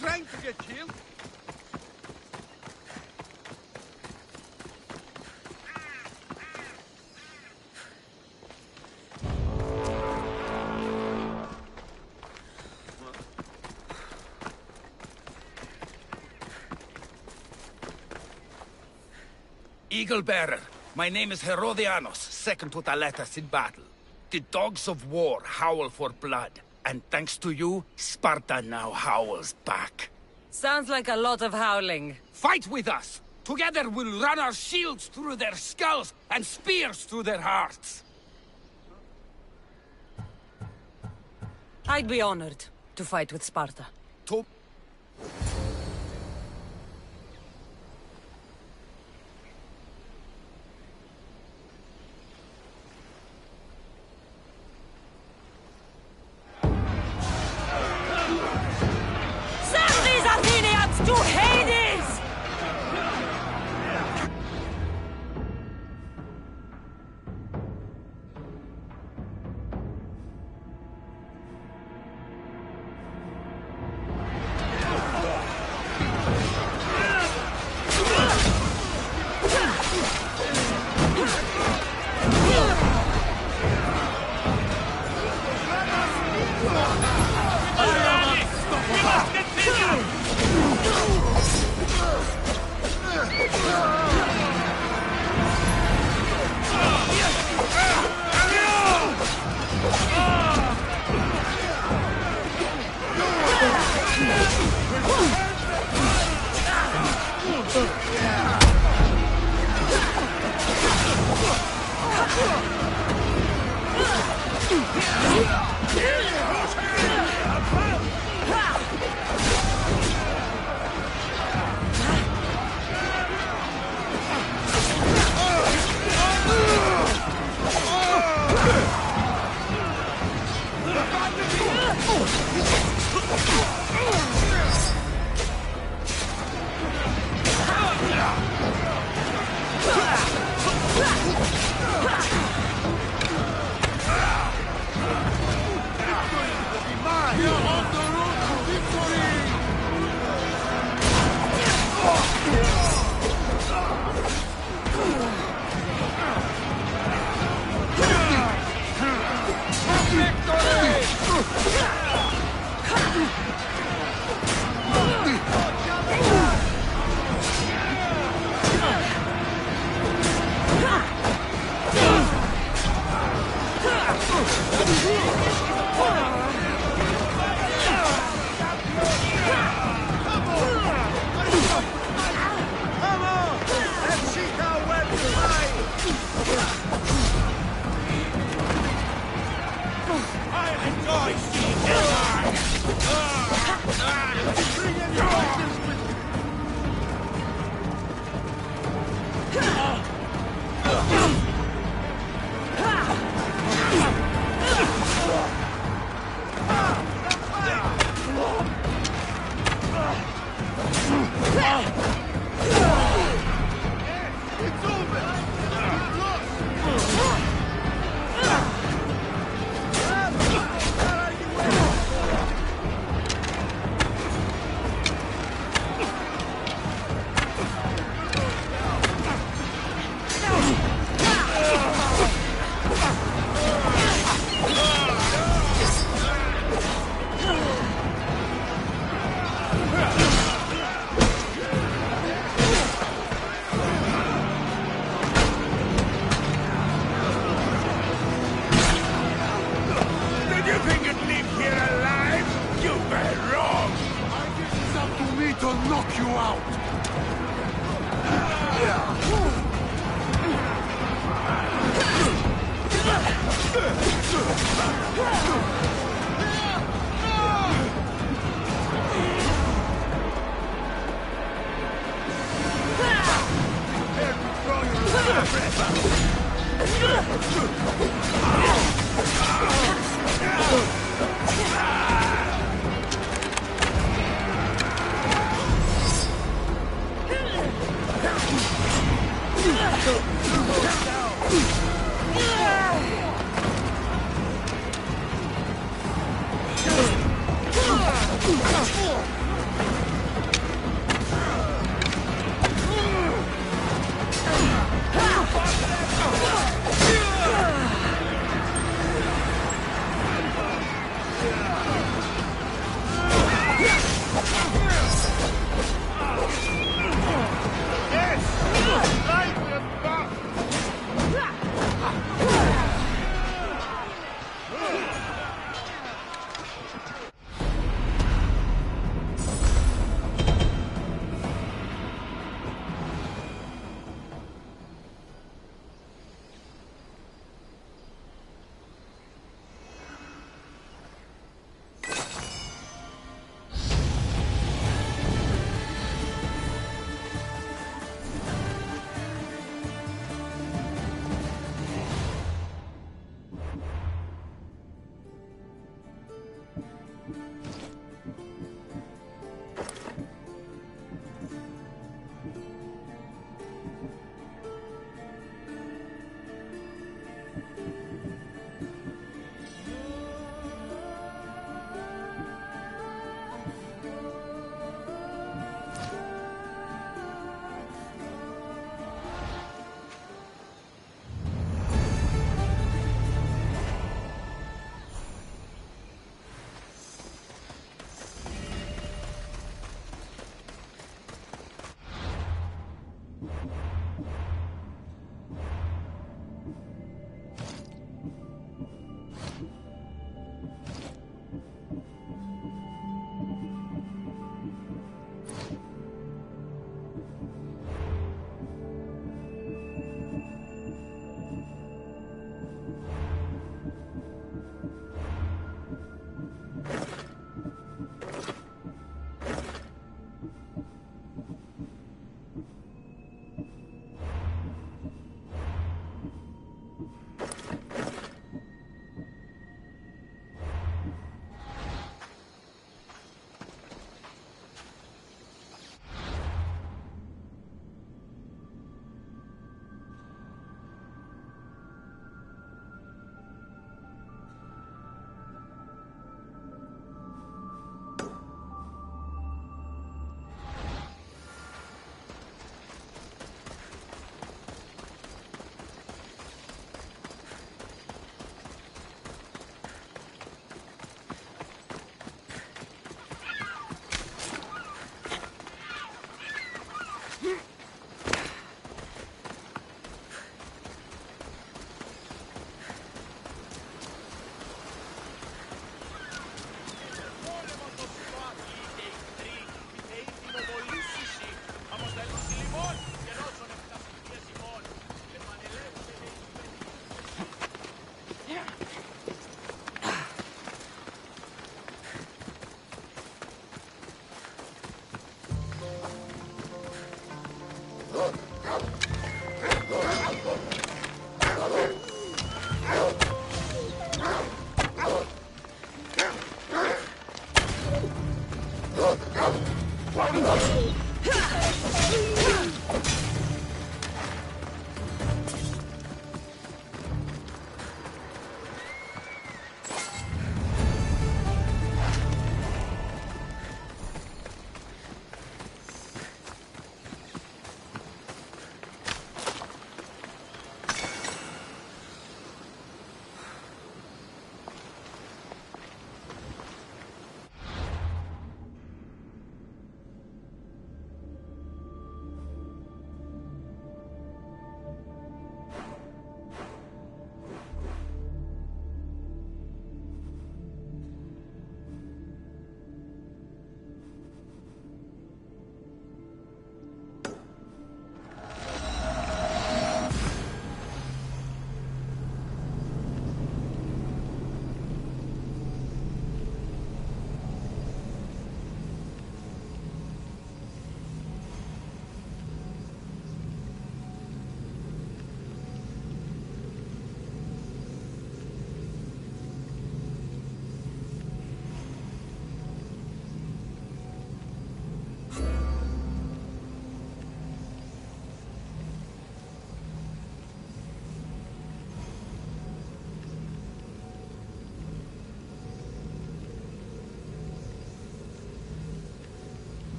trying to get killed? Eagle Bearer, my name is Herodianos, second to Thaletas in battle. The dogs of war howl for blood, and thanks to you, Sparta now howls back. Sounds like a lot of howling. Fight with us! Together we'll run our shields through their skulls and spears through their hearts! I'd be honored to fight with Sparta. To... Send these Athenians to Hades!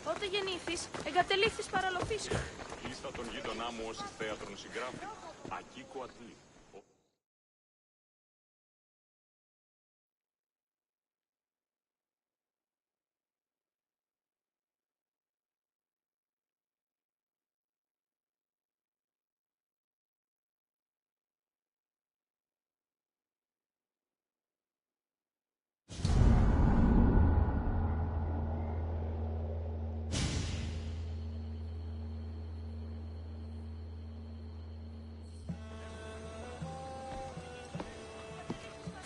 Πότε γεννήθης, εγκατελείφθης παραλοφής σου. Ίστα τον γείτονά μου ως θέατρον συγγράφη. Ακίκο Ατλή.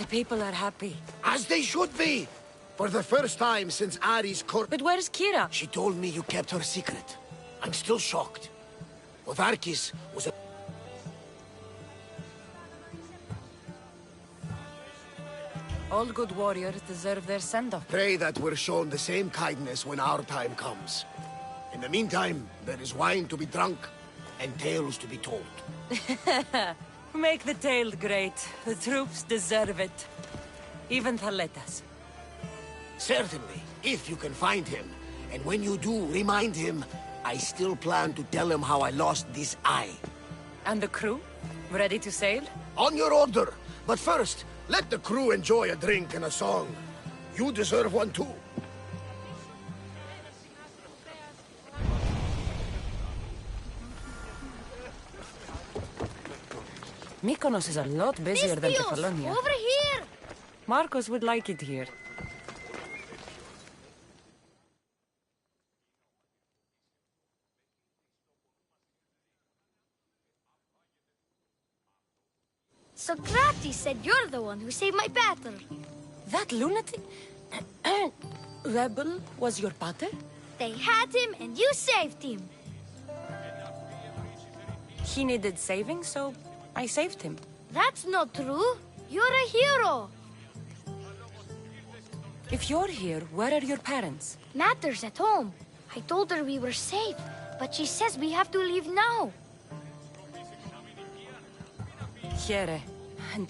The people are happy. As they should be! For the first time since Ari's court... But where's Kira? She told me you kept her secret. I'm still shocked. Otharkis was a... All good warriors deserve their send-off. Pray that we're shown the same kindness when our time comes. In the meantime, there is wine to be drunk and tales to be told. Make the tale great. The troops deserve it. Even Thaletas. Certainly, if you can find him. And when you do, remind him, I still plan to tell him how I lost this eye. And the crew? Ready to sail? On your order. But first, let the crew enjoy a drink and a song. You deserve one too. Mykonos is a lot busier than Kefalonia. Over here! Marcos would like it here. Socrates said you're the one who saved my pater. That lunatic... rebel was your pater? They had him and you saved him. He needed saving, so I saved him. That's not true. You're a hero. If you're here, where are your parents? Matter's at home. I told her we were safe, but she says we have to leave now. Here. And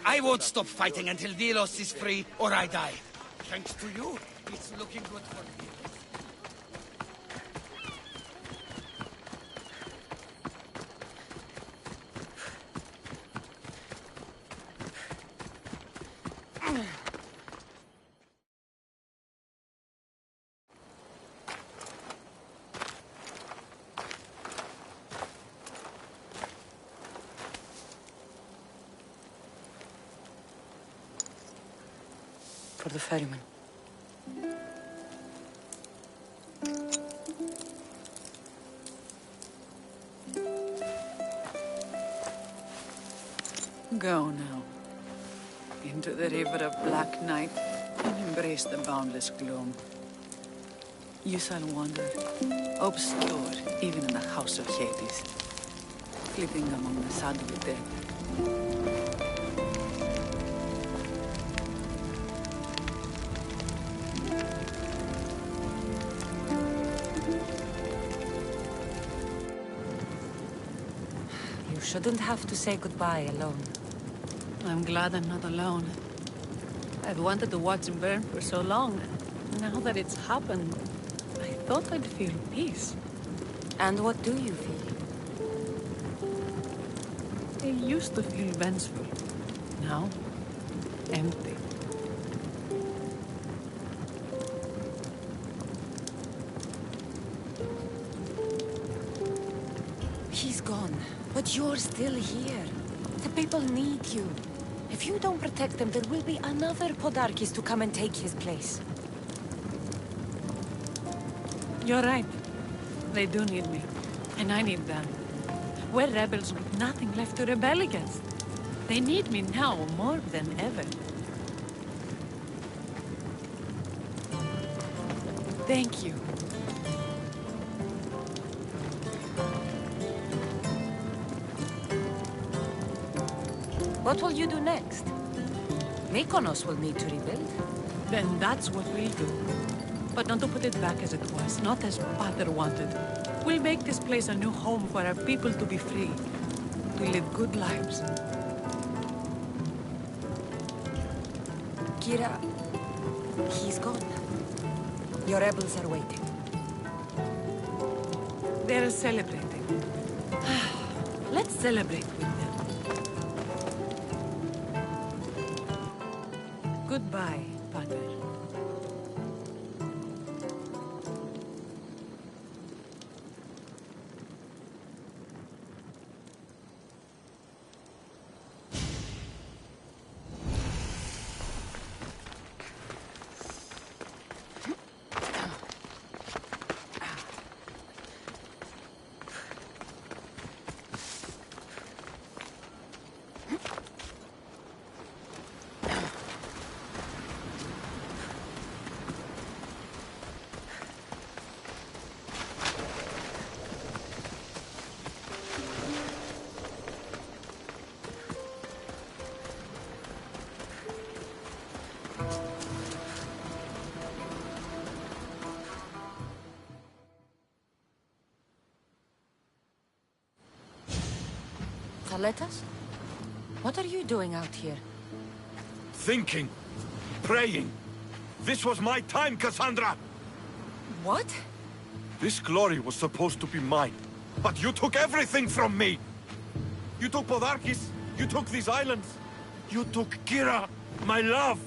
I won't stop fighting until Delos is free, or I die. Thanks to you, it's looking good for me. For the ferryman. Go now. Into the river of black night and embrace the boundless gloom. You shall wander, obscure even in the house of Hades, flitting among the shadowy dead. You shouldn't have to say goodbye alone. I'm glad I'm not alone. I've wanted to watch him burn for so long. Now that it's happened, I thought I'd feel peace. And what do you feel? I used to feel vengeful. Now, empty. He's gone, but you're still here. The people need you. If you don't protect them, there will be another Podarkis to come and take his place. You're right. They do need me. And I need them. We're rebels with nothing left to rebel against. They need me now more than ever. Thank you. What will you do next? Mykonos will need to rebuild. Then that's what we'll do. But not to put it back as it was, not as Pater wanted. We'll make this place a new home for our people to be free, to live good lives. Kira, he's gone. Your rebels are waiting. They're celebrating. Let's celebrate with them. Goodbye, Pater. Thaletas? What are you doing out here? Thinking. Praying. This was my time, Cassandra! What? This glory was supposed to be mine. But you took everything from me! You took Podarkis, you took these islands, you took Kira, my love!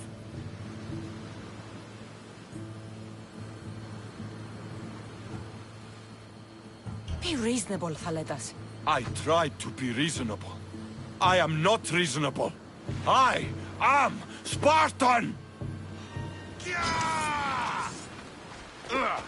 Be reasonable, Thaletas. I tried to be reasonable. I am not reasonable. I am Spartan! Yeah! Ugh.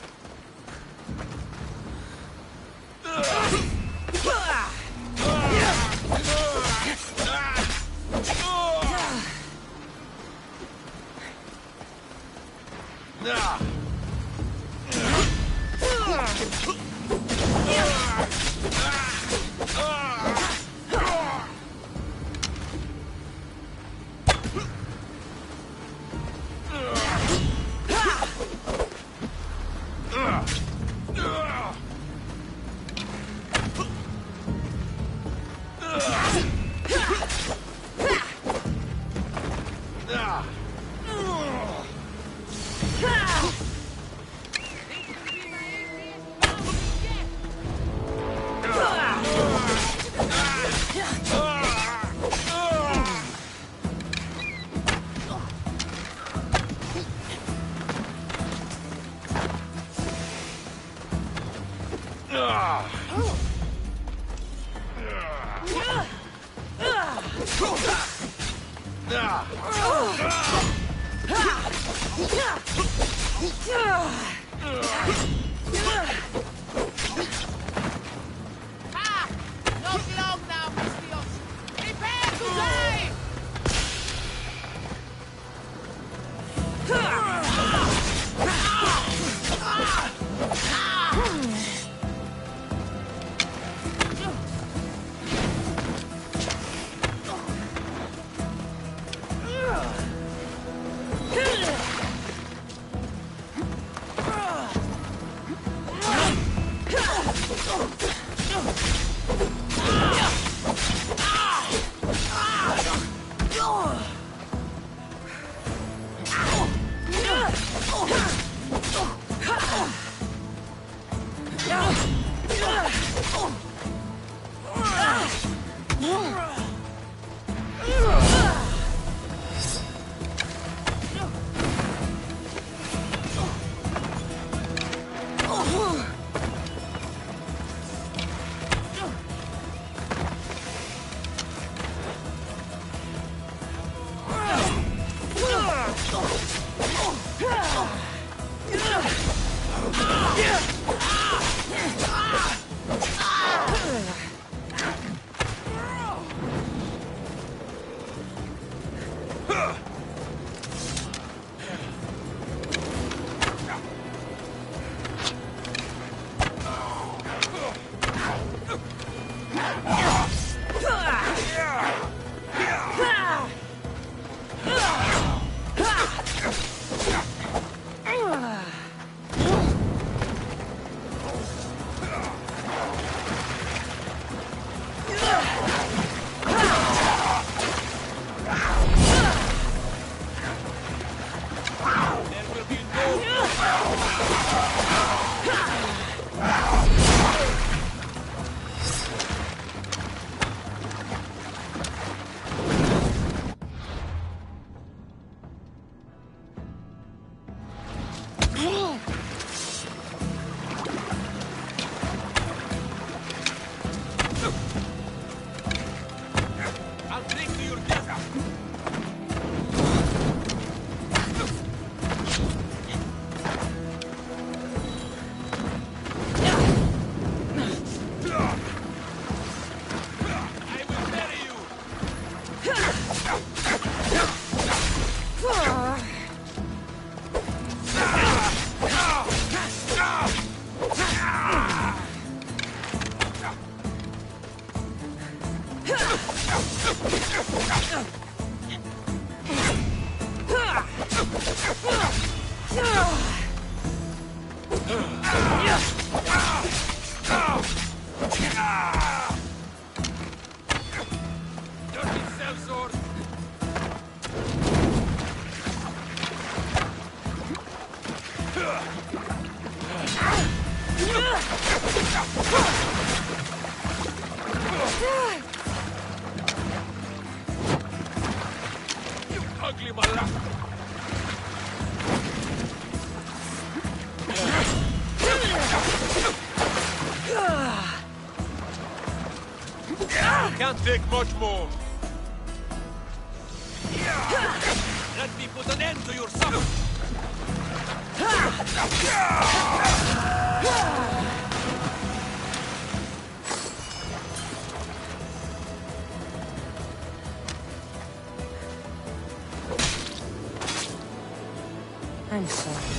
Can't take much more. Let me put an end to your suffering. I'm sorry.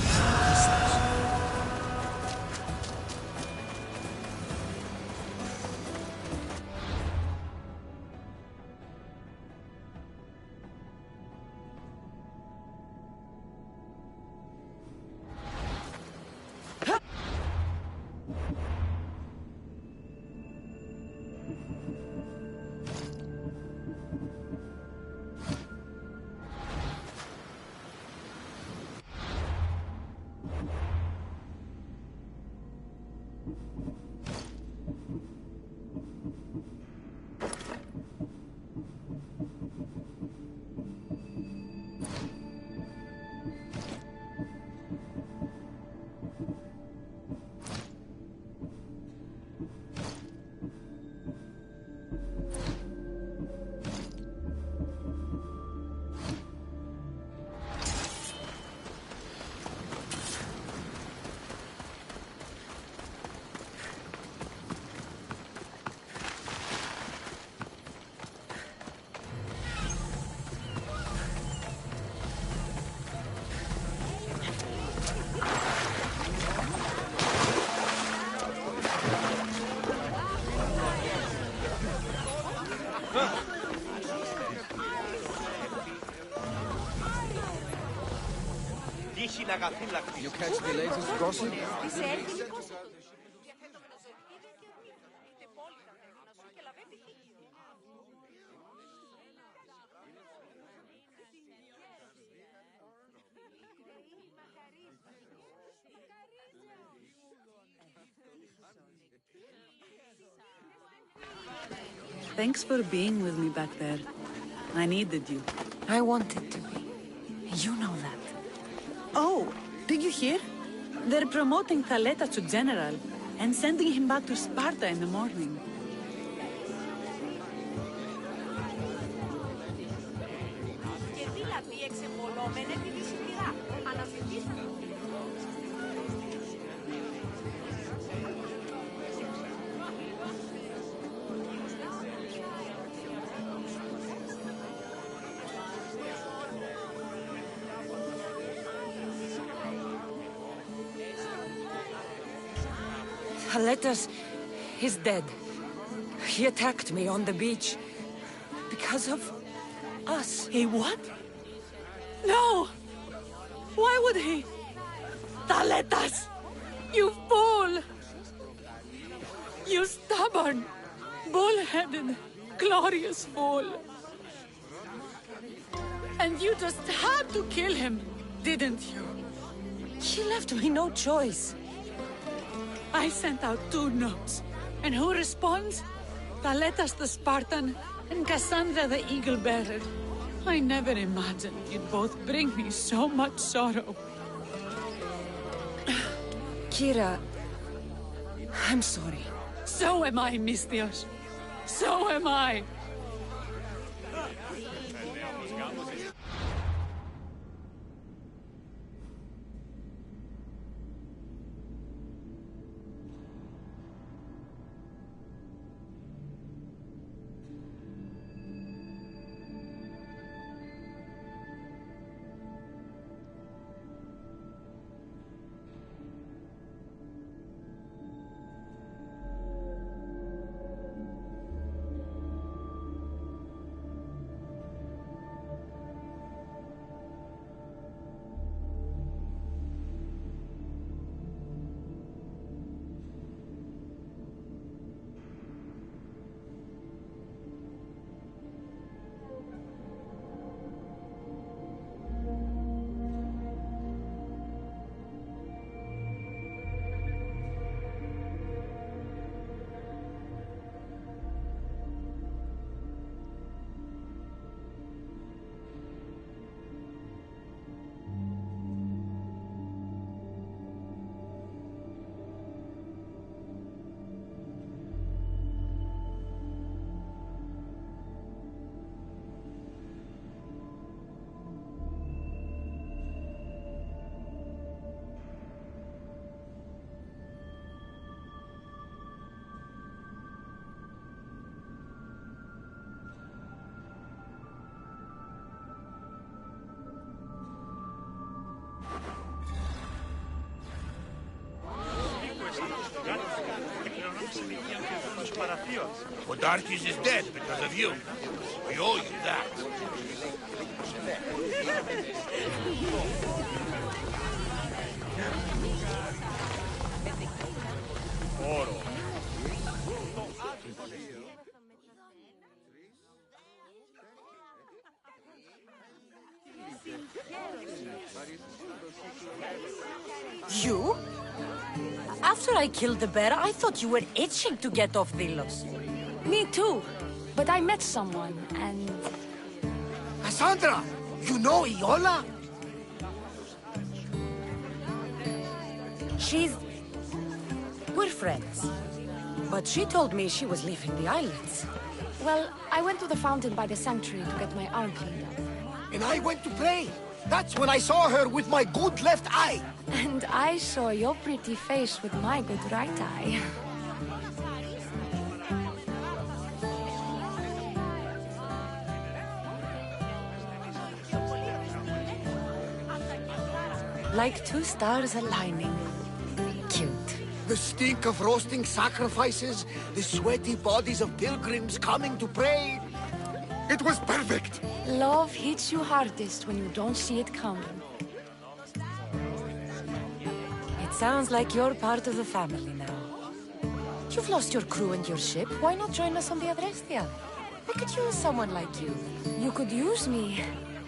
You catch the latest gossip? Thanks for being with me back there. I needed you. I wanted to be. You know that. Oh, did you hear? They're promoting Thaleta to general and sending him back to Sparta in the morning. Haletas is dead. He attacked me on the beach. Because of us. He what? No! Why would he? Thaletas! You fool! You stubborn, bull-headed, glorious fool! And you just had to kill him, didn't you? He left me no choice. I sent out 2 notes. And who responds? Thaletas the Spartan and Cassandra the Eagle Bearer. I never imagined you'd both bring me so much sorrow. Kira, I'm sorry. So am I, Misthios. So am I. Podarkes is dead because of you. We owe you that. You? After I killed the bear, I thought you were itching to get off Delos. Me too. But I met someone, and... Cassandra! You know Iola? We're friends. But she told me she was leaving the islands. Well, I went to the fountain by the sanctuary to get my arm cleaned up. And I went to pray. That's when I saw her with my good left eye. And I saw your pretty face with my good right eye. Like 2 stars aligning. Cute. The stink of roasting sacrifices, the sweaty bodies of pilgrims coming to pray. It was perfect. Love hits you hardest when you don't see it coming. Sounds like you're part of the family now. You've lost your crew and your ship. Why not join us on the Adrestia? We could use someone like you. You could use me.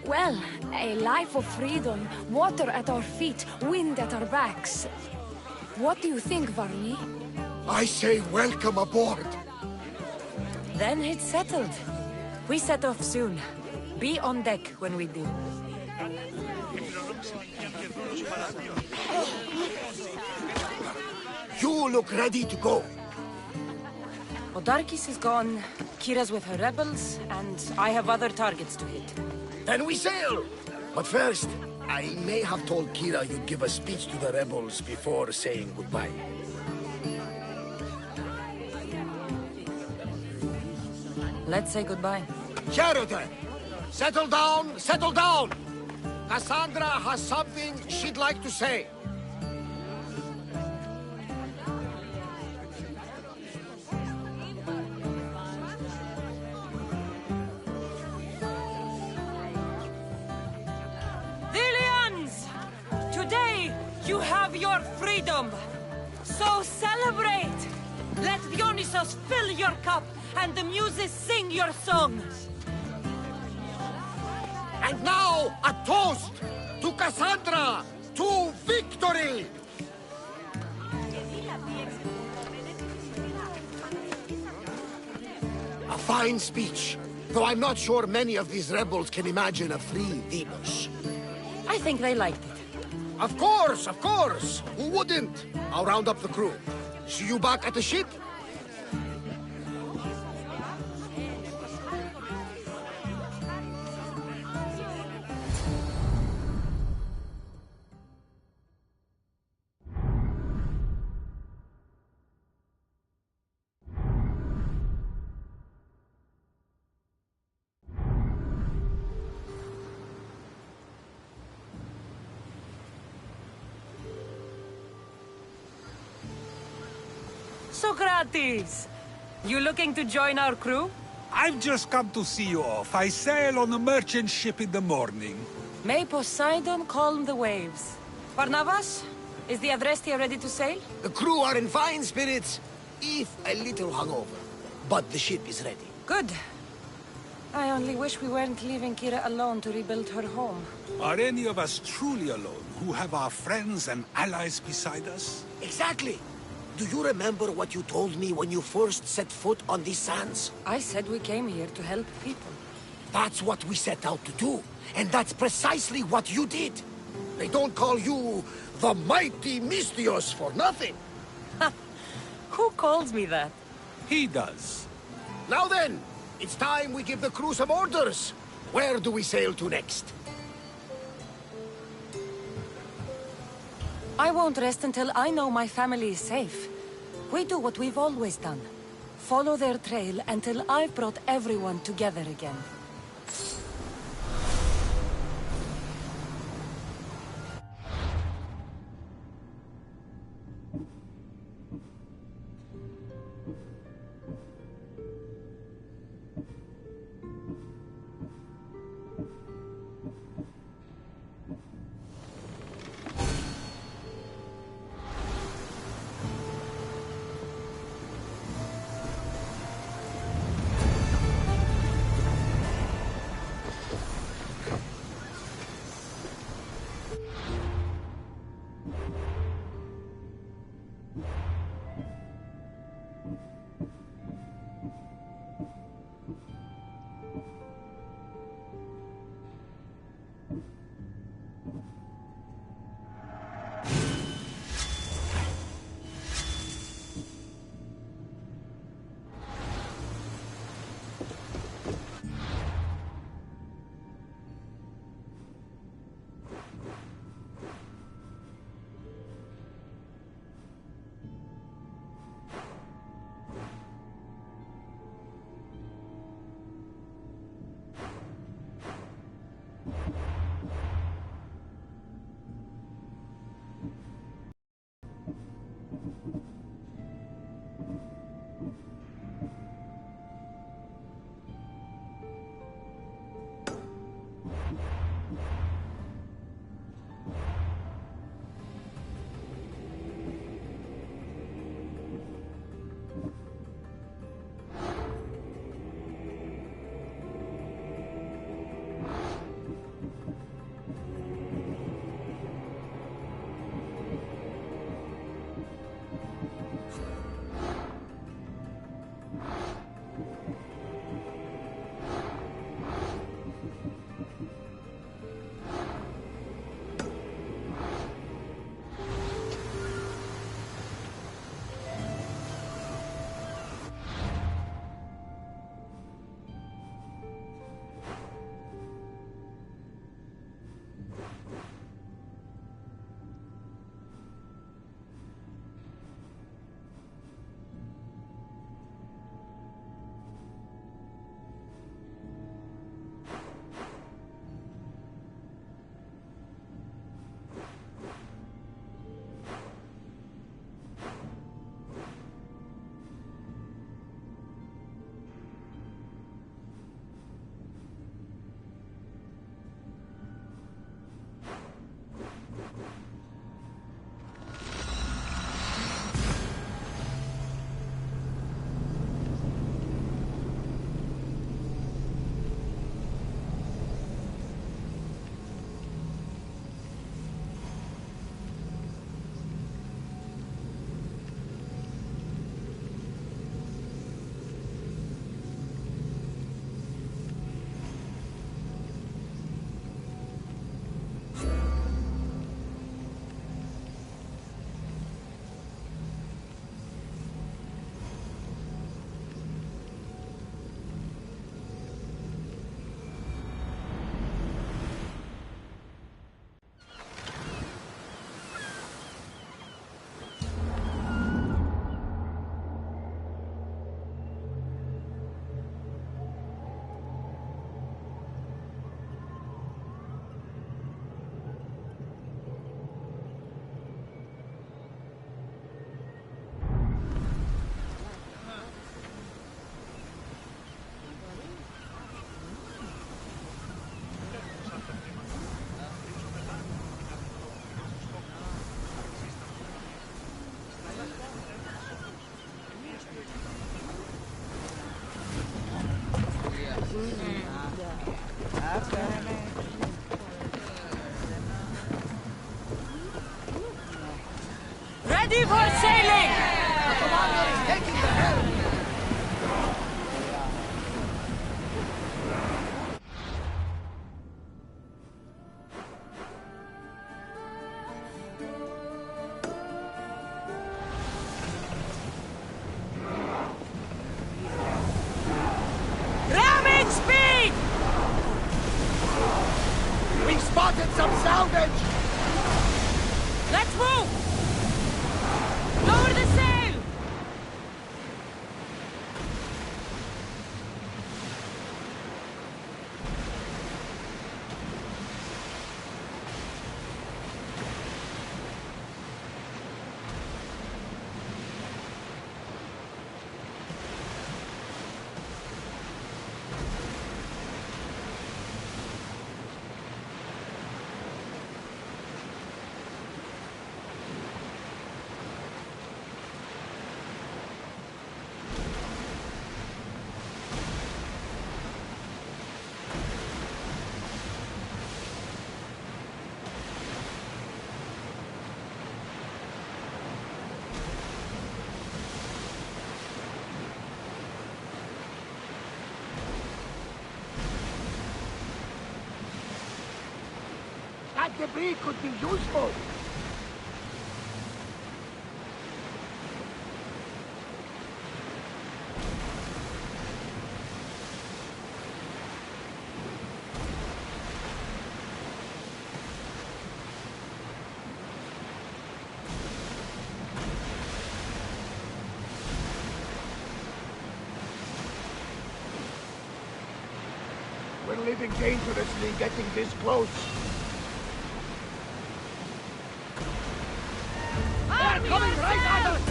Well, a life of freedom, water at our feet, wind at our backs. What do you think, Varney? I say welcome aboard. Then it's settled. We set off soon. Be on deck when we do. You look ready to go. Odarkis is gone, Kira's with her rebels, and I have other targets to hit. Then we sail! But first, I may have told Kira you'd give a speech to the rebels before saying goodbye. Let's say goodbye. Sheridan! Settle down! Settle down! Cassandra has something she'd like to say. Today, you have your freedom! So celebrate! Let Dionysos fill your cup, and the muses sing your songs! And now, a toast to Cassandra! To victory! A fine speech, though I'm not sure many of these rebels can imagine a free Delos. I think they liked it. Of course, of course! Who wouldn't? I'll round up the crew. See you back at the ship? Socrates! You looking to join our crew? I've just come to see you off. I sail on a merchant ship in the morning. May Poseidon calm the waves. Barnabas, is the Adrestia ready to sail? The crew are in fine spirits, if a little hungover. But the ship is ready. Good. I only wish we weren't leaving Kira alone to rebuild her home. Are any of us truly alone, who have our friends and allies beside us? Exactly! Do you remember what you told me when you first set foot on these sands? I said we came here to help people. That's what we set out to do. And that's precisely what you did. They don't call you the mighty Mystios for nothing. Who calls me that? He does. Now then, it's time we give the crew some orders. Where do we sail to next? I won't rest until I know my family is safe. We do what we've always done. Follow their trail until I've brought everyone together again. Ready for sailing! The commander is taking the helm! Ramming speed! We spotted some salvage! Let's move! Lower the sail! That debris could be useful! We're living dangerously getting this close. They're coming right at us!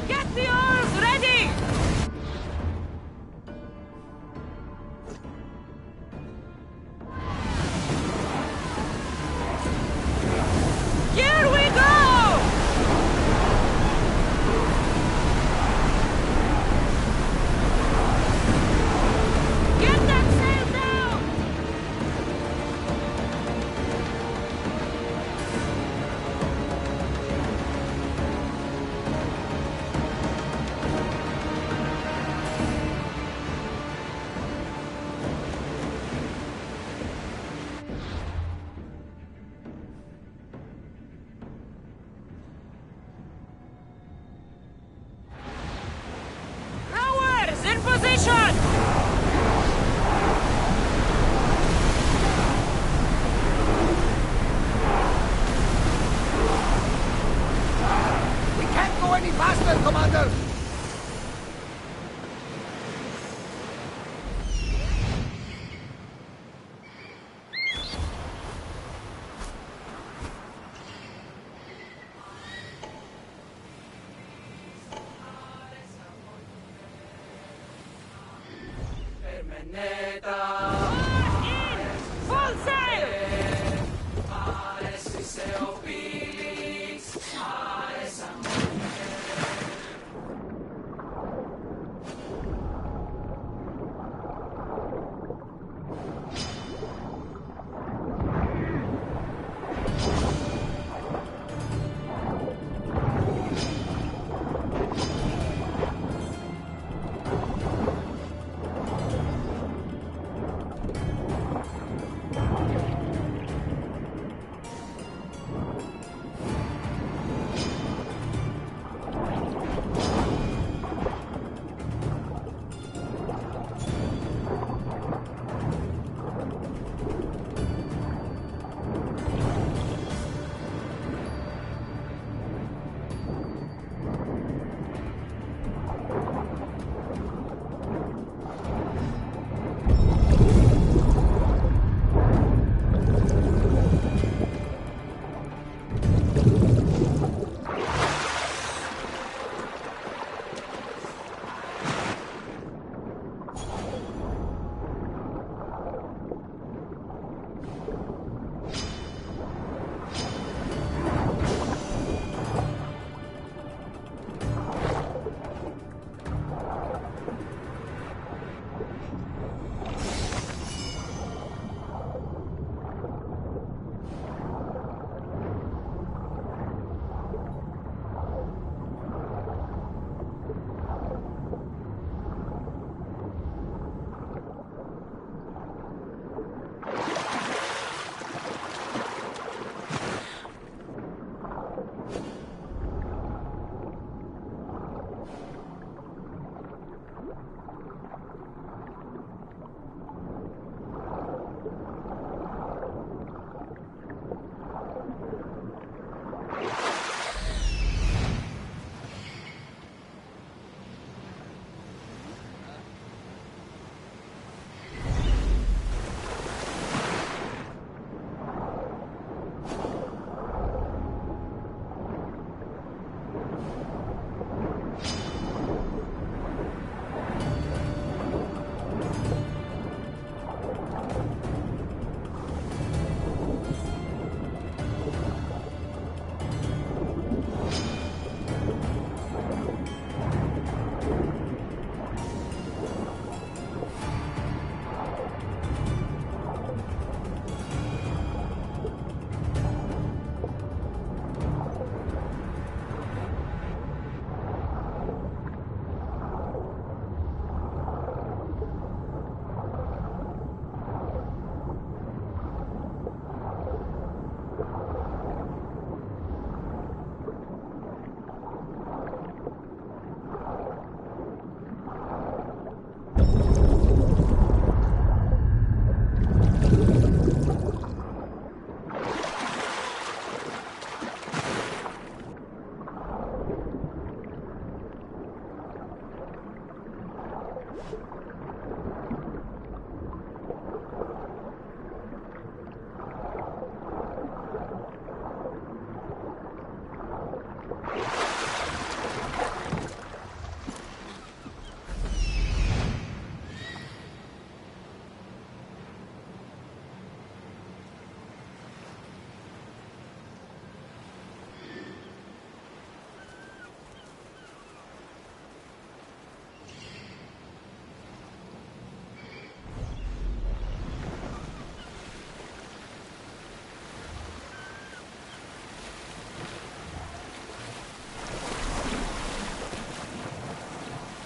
Get the oars ready! Here we go! Get that sail down! Rowers in position! We can't go any faster, Commander! Full sail!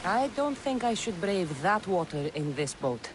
I don't think I should brave that water in this boat.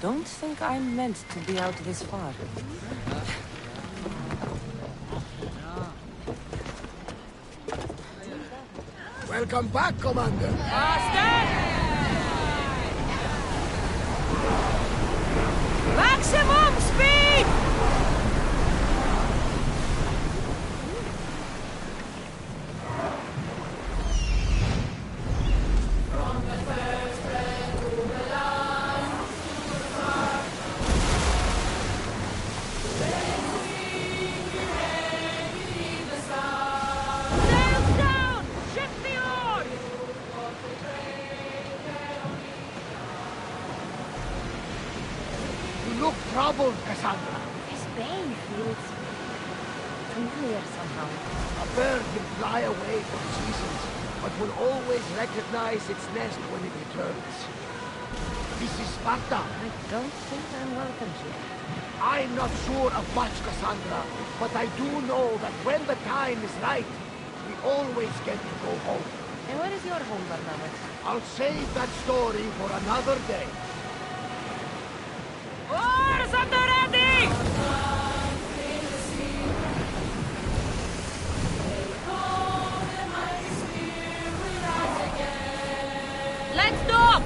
Don't think I'm meant to be out this far. Welcome back, Commander. Maximum speed! You look troubled, Cassandra. This bay feels familiar somehow. A bird can fly away for seasons, but will always recognize its nest when it returns. This is Sparta. I don't think I'm welcome here. I'm not sure of much, Cassandra, but I do know that when the time is right, we always get to go home. And where is your home, Barnabas? I'll save that story for another day. Oars at the ready! Let's dock!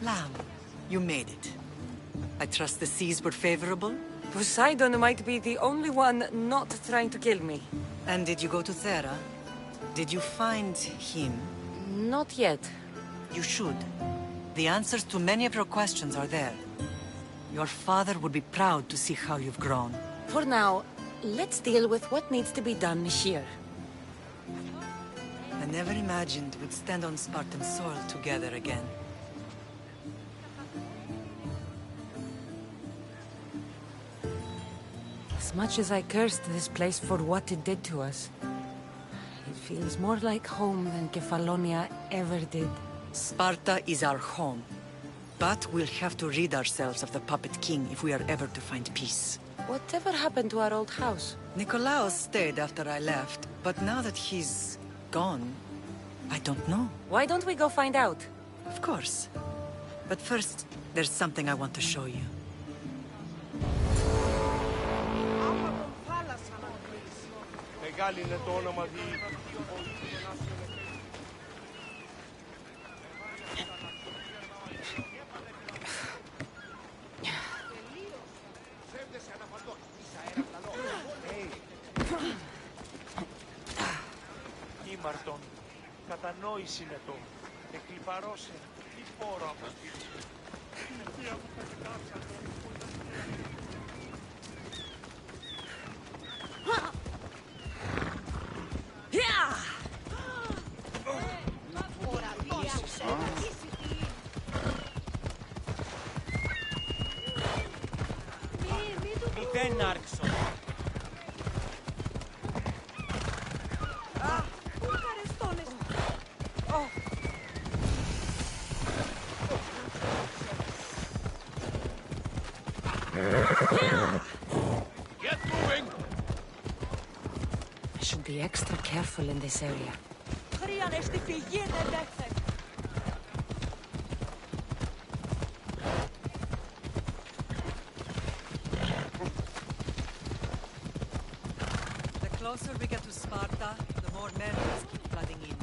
Lamb, you made it. I trust the seas were favorable? Poseidon might be the only one not trying to kill me. And did you go to Thera? Did you find him? Not yet. You should. The answers to many of your questions are there. Your father would be proud to see how you've grown. For now, let's deal with what needs to be done here. I never imagined we'd stand on Spartan soil together again. As much as I cursed this place for what it did to us, it feels more like home than Kefalonia ever did. Sparta is our home. But we'll have to rid ourselves of the Puppet King if we are ever to find peace. Whatever happened to our old house? Nikolaos stayed after I left, but now that he's gone, I don't know. Why don't we go find out? Of course. But first, there's something I want to show you. Μεγάλη είναι το όνομα Ήμαρτον, κατανόηση είναι το. Εκλιπαρώσε, τι πόρο από σπίτι. Δεν άρχισω. Get moving! I should be extra careful in this area. The closer we get to Sparta, the more memories keep flooding in.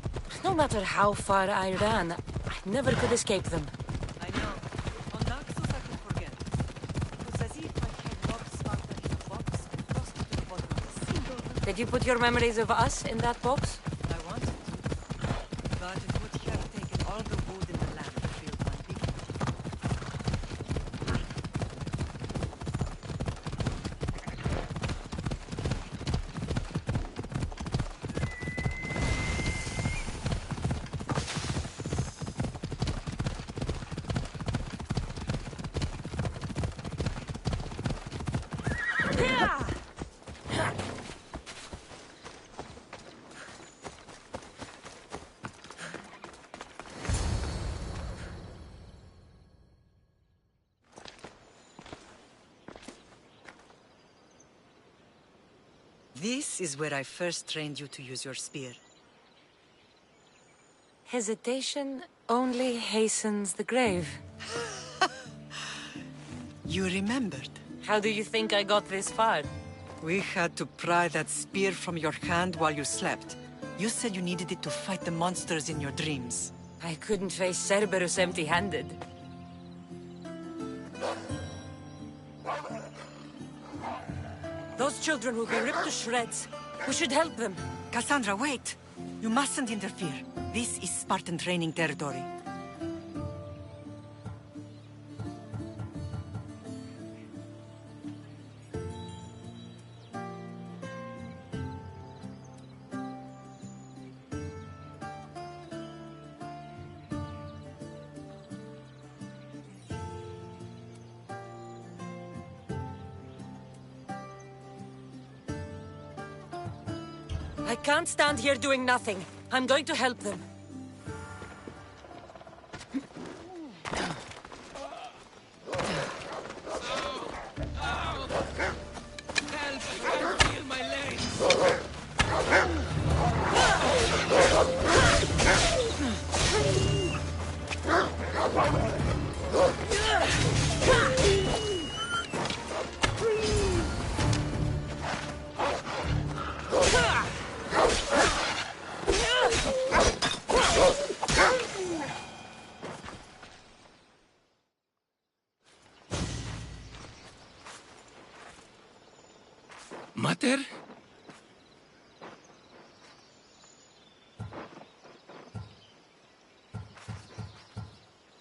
No matter how far I ran, I never could escape them. I know. On Naxos I could forget. It was as if I had locked Sparta in a box and tossed it to the bottom of the sea. Did you put your memories of us in that box? I wanted to, but it would have taken all the wood in the land to build one big one. This is where I first trained you to use your spear. Hesitation only hastens the grave. You remembered. How do you think I got this far? We had to pry that spear from your hand while you slept. You said you needed it to fight the monsters in your dreams. I couldn't face Cerberus empty-handed. Those children will be ripped to shreds. We should help them. Cassandra, wait! You mustn't interfere. This is Spartan training territory. I can't stand here doing nothing. I'm going to help them. Help! I can't feel my legs! Mater?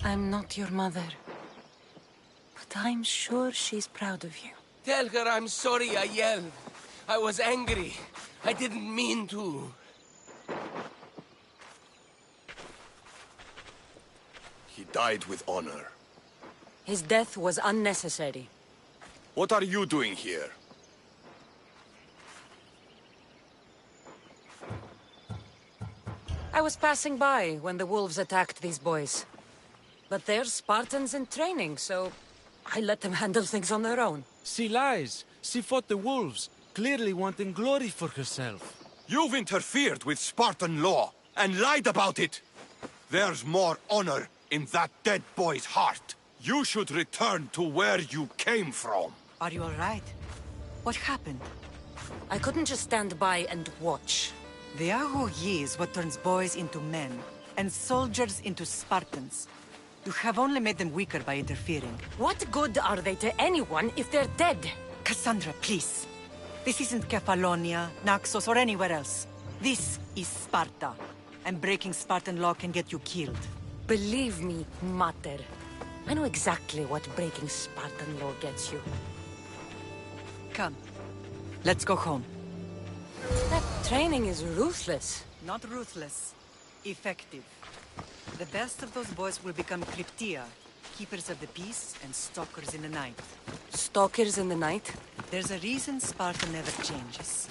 I'm not your mother. But I'm sure she's proud of you. Tell her I'm sorry I yelled. I was angry. I didn't mean to. He died with honor. His death was unnecessary. What are you doing here? I was passing by when the wolves attacked these boys. But they're Spartans in training, so I let them handle things on their own. She lies. She fought the wolves, clearly wanting glory for herself. You've interfered with Spartan law and lied about it. There's more honor in that dead boy's heart. You should return to where you came from. Are you all right? What happened? I couldn't just stand by and watch. The Aho Yi is what turns boys into men, and soldiers into Spartans. You have only made them weaker by interfering. What good are they to anyone if they're dead? Cassandra, please. This isn't Kefalonia, Naxos, or anywhere else. This is Sparta, and breaking Spartan law can get you killed. Believe me, Mater. I know exactly what breaking Spartan law gets you. Come, let's go home. That training is ruthless. Not ruthless, effective. The best of those boys will become Cryptia, keepers of the peace and stalkers in the night. Stalkers in the night? There's a reason Sparta never changes.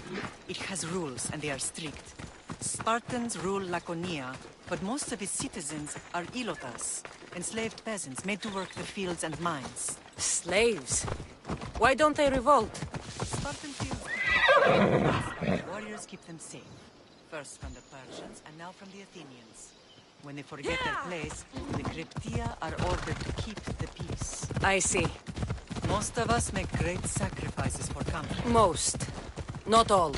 It has rules, and they are strict. Spartans rule Laconia, but most of its citizens are ilotas, enslaved peasants made to work the fields and mines. Slaves? Why don't they revolt? Spartan fields warriors keep them safe. First from the Persians, and now from the Athenians. When they forget their place, the Cryptia are ordered to keep the peace. I see. Most of us make great sacrifices for comfort. Most. Not all.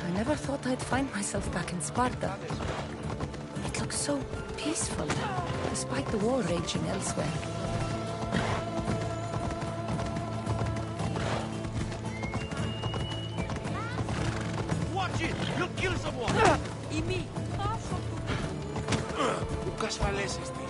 I never thought I'd find myself back in Sparta. It looks so peaceful, despite the war raging elsewhere. Watch it! You'll kill someone! Y me. Που ασφαλέσαστε.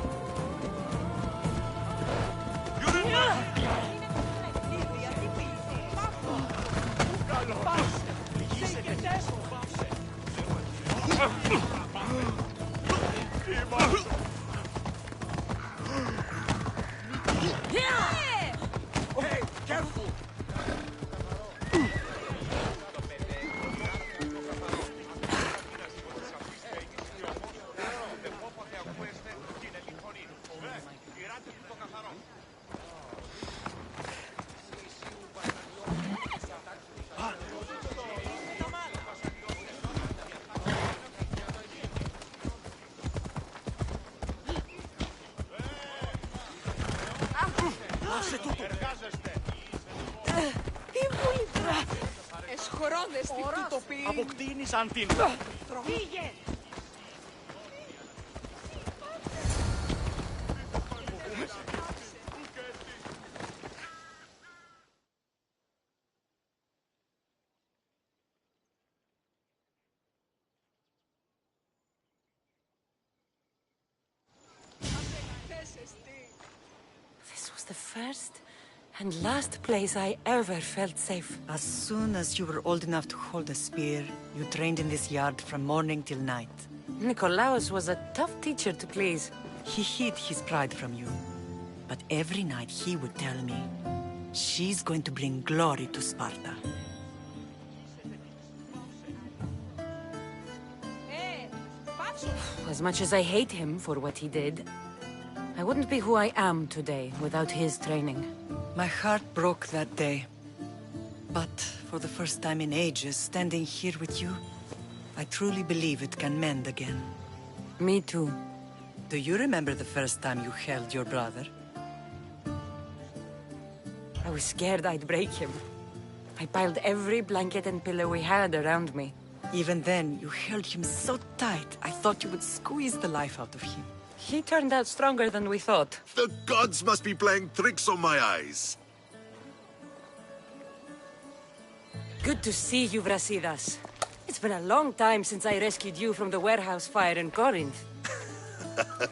Τι βούλητρα! Εσχωρώνες την τουτοποιή! Αποκτήνησαν την... Φύγε! This was the first and last place I ever felt safe. As soon as you were old enough to hold a spear, you trained in this yard from morning till night. Nikolaos was a tough teacher to please. He hid his pride from you. But every night he would tell me, she's going to bring glory to Sparta. As much as I hate him for what he did, I wouldn't be who I am today without his training. My heart broke that day. But for the first time in ages, standing here with you, I truly believe it can mend again. Me too. Do you remember the first time you held your brother? I was scared I'd break him. I piled every blanket and pillow we had around me. Even then, you held him so tight, I thought you would squeeze the life out of him. He turned out stronger than we thought. The gods must be playing tricks on my eyes. Good to see you, Brasidas. It's been a long time since I rescued you from the warehouse fire in Corinth.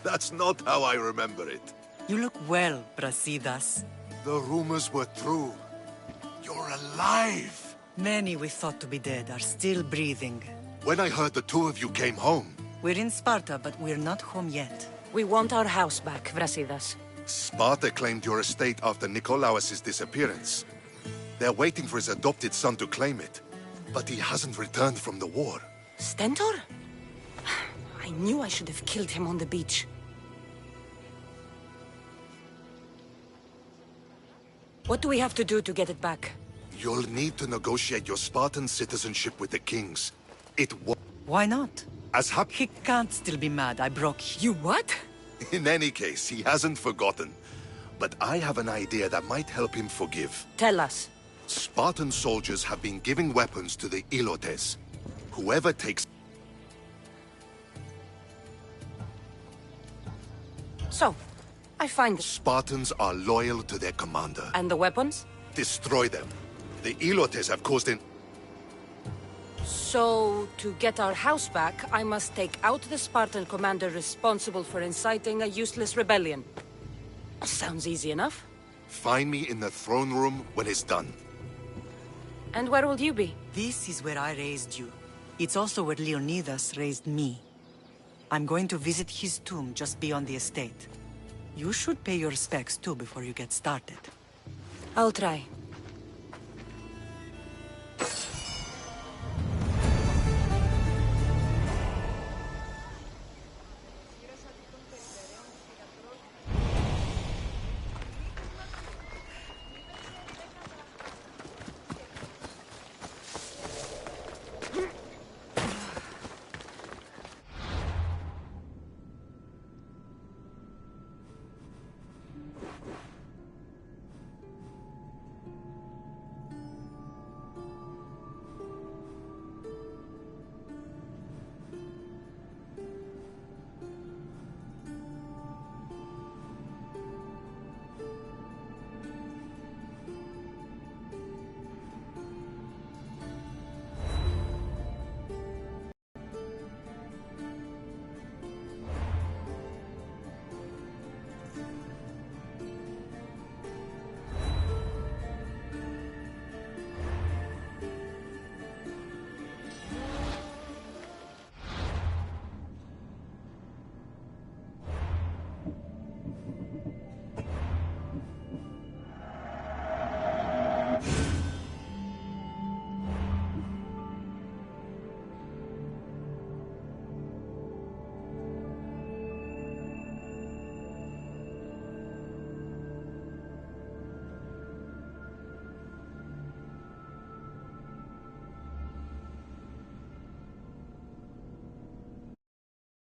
That's not how I remember it. You look well, Brasidas. The rumors were true. You're alive! Many we thought to be dead are still breathing. When I heard the two of you came home... We're in Sparta, but we're not home yet. We want our house back, Brasidas. Sparta claimed your estate after Nikolaos' disappearance. They're waiting for his adopted son to claim it. But he hasn't returned from the war. Stentor? I knew I should have killed him on the beach. What do we have to do to get it back? You'll need to negotiate your Spartan citizenship with the kings. Why not? As He can't still be mad I broke him. You what? In any case, he hasn't forgotten. But I have an idea that might help him forgive. Tell us. Spartan soldiers have been giving weapons to the Ilotes. Whoever takes... So, I find... Spartans are loyal to their commander. And the weapons? Destroy them. The Ilotes have caused an... So, to get our house back, I must take out the Spartan commander responsible for inciting a useless rebellion. Sounds easy enough. Find me in the throne room when it's done. And where will you be? This is where I raised you. It's also where Leonidas raised me. I'm going to visit his tomb just beyond the estate. You should pay your respects too before you get started. I'll try.